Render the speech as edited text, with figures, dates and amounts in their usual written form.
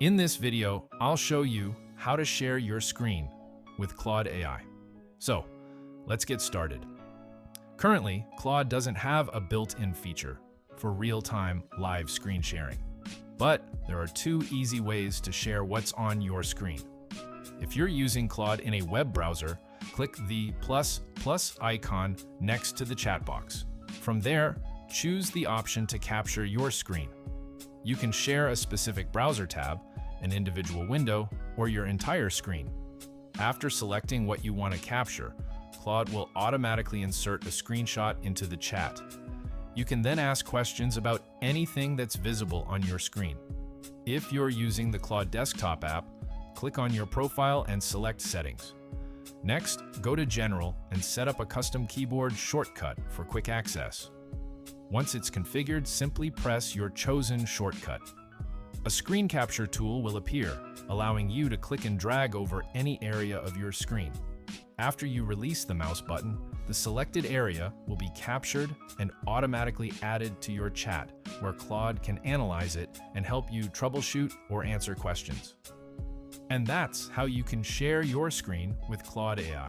In this video, I'll show you how to share your screen with Claude AI. So, let's get started. Currently, Claude doesn't have a built-in feature for real-time live screen sharing. But there are two easy ways to share what's on your screen. If you're using Claude in a web browser, click the plus icon next to the chat box. From there, choose the option to capture your screen. You can share a specific browser tab, an individual window, or your entire screen. After selecting what you want to capture, Claude will automatically insert a screenshot into the chat. You can then ask questions about anything that's visible on your screen. If you're using the Claude desktop app, click on your profile and select Settings. Next, go to General and set up a custom keyboard shortcut for quick access. Once it's configured, simply press your chosen shortcut. A screen capture tool will appear, allowing you to click and drag over any area of your screen. After you release the mouse button, the selected area will be captured and automatically added to your chat, where Claude can analyze it and help you troubleshoot or answer questions. And that's how you can share your screen with Claude AI.